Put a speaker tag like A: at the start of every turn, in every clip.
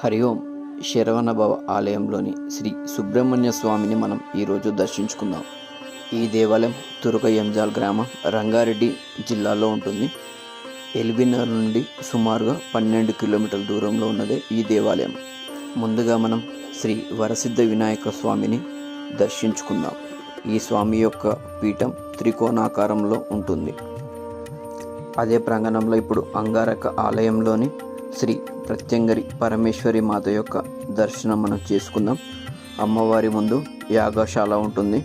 A: హరి ఓం. శరవణభవ ఆలయంలోని శ్రీ సుబ్రహ్మణ్య స్వామిని మనం ఈరోజు దర్శించుకుందాం. ఈ దేవాలయం తురక ఎంజాల్ గ్రామం, రంగారెడ్డి జిల్లాలో ఉంటుంది. ఎల్బీనగర్ నుండి సుమారుగా 12 కిలోమీటర్ల దూరంలో ఉన్నదే ఈ దేవాలయం. ముందుగా మనం శ్రీ వరసిద్ధ వినాయక స్వామిని దర్శించుకుందాం. ఈ స్వామి యొక్క పీఠం త్రికోణాకారంలో ఉంటుంది. అదే ప్రాంగణంలో ఇప్పుడు అంగారక ఆలయంలోని శ్రీ ప్రత్యంగరి పరమేశ్వరి మాత యొక్క దర్శనం మనం చేసుకుందాం. అమ్మవారి ముందు యాగశాల ఉంటుంది.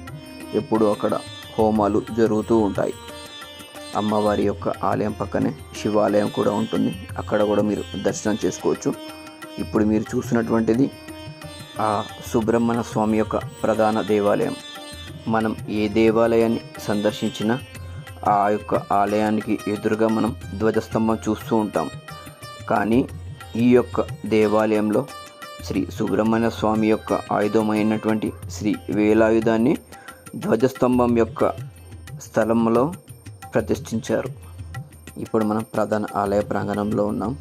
A: ఎప్పుడు అక్కడ హోమాలు జరుగుతూ ఉంటాయి. అమ్మవారి యొక్క ఆలయం పక్కనే శివాలయం కూడా ఉంటుంది. అక్కడ కూడా మీరు దర్శనం చేసుకోవచ్చు. ఇప్పుడు మీరు చూసినటువంటిది ఆ సుబ్రహ్మణ్య స్వామి యొక్క ప్రధాన దేవాలయం. మనం ఏ దేవాలయాన్ని సందర్శించినా ఆ యొక్క ఆలయానికి ఎదురుగా మనం ధ్వజస్తంభం చూస్తూ ఉంటాం. కానీ ఈ యొక్క దేవాలయంలో శ్రీ సుబ్రహ్మణ్య స్వామి యొక్క ఆయుధమైనటువంటి శ్రీ వేలాయుధాన్ని ధ్వజస్తంభం యొక్క స్థలంలో ప్రతిష్ఠించారు. ఇప్పుడు మనం ప్రధాన ఆలయ ప్రాంగణంలో ఉన్నాం.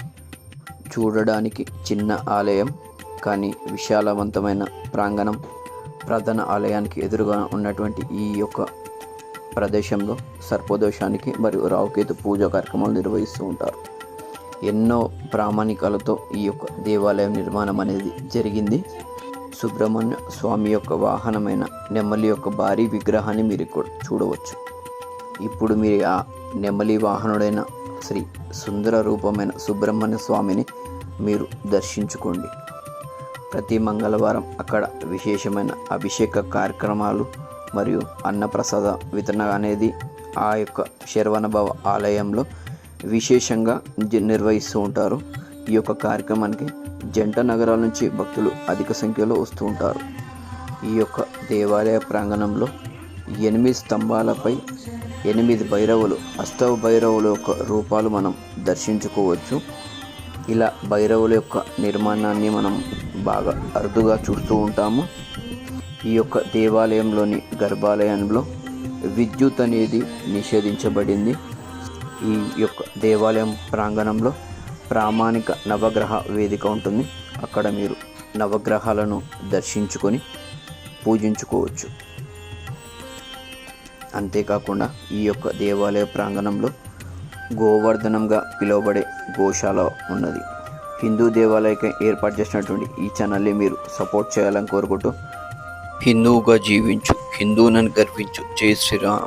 A: చూడడానికి చిన్న ఆలయం, కానీ విశాలవంతమైన ప్రాంగణం. ప్రధాన ఆలయానికి ఎదురుగా ఉన్నటువంటి ఈ యొక్క ప్రదేశంలో సర్పదోషానికి మరియు రావుకేతు పూజ కార్యక్రమాలు నిర్వహిస్తూ ఉంటారు. ఎన్నో ప్రామాణికాలతో ఈ యొక్క దేవాలయం నిర్మాణం అనేది జరిగింది. సుబ్రహ్మణ్య స్వామి యొక్క వాహనమైన నెమలి యొక్క భారీ విగ్రహాన్ని మీరు ఇక్కడ చూడవచ్చు. ఇప్పుడు మీరు ఆ నెమలి వాహనుడైన శ్రీ సుందర రూపమైన సుబ్రహ్మణ్య స్వామిని మీరు దర్శించుకోండి. ప్రతి మంగళవారం అక్కడ విశేషమైన అభిషేక కార్యక్రమాలు మరియు అన్నప్రసాద వితరణ అనేది ఆ యొక్క శరవణభవ ఆలయంలో విశేషంగా నిర్వహిస్తూ ఉంటారు. ఈ యొక్క కార్యక్రమానికి జంట నగరాల నుంచి భక్తులు అధిక సంఖ్యలో వస్తూ ఉంటారు. ఈ యొక్క దేవాలయ ప్రాంగణంలో 8 స్తంభాలపై 8 భైరవులు, అష్టవ భైరవుల యొక్క రూపాలు మనం దర్శించుకోవచ్చు. ఇలా భైరవుల యొక్క నిర్మాణాన్ని మనం బాగా అరుదుగా చూస్తూ ఉంటాము. ఈ యొక్క దేవాలయంలోని గర్భాలయంలో విద్యుత్ అనేది నిషేధించబడింది. ఈ యొక్క దేవాలయం ప్రాంగణంలో ప్రామాణిక నవగ్రహ వేదిక ఉంటుంది. అక్కడ మీరు నవగ్రహాలను దర్శించుకొని పూజించుకోవచ్చు. అంతేకాకుండా ఈ యొక్క దేవాలయ ప్రాంగణంలో గోవర్ధనంగా పిలువబడే గోశాల ఉన్నది. హిందూ దేవాలయకి ఏర్పాటు చేసినటువంటి ఈ ఛానల్ని మీరు సపోర్ట్ చేయాలని కోరుకుంటూ, హిందువుగా జీవించు, హిందువునని గర్వించు. జై శ్రీరామ్.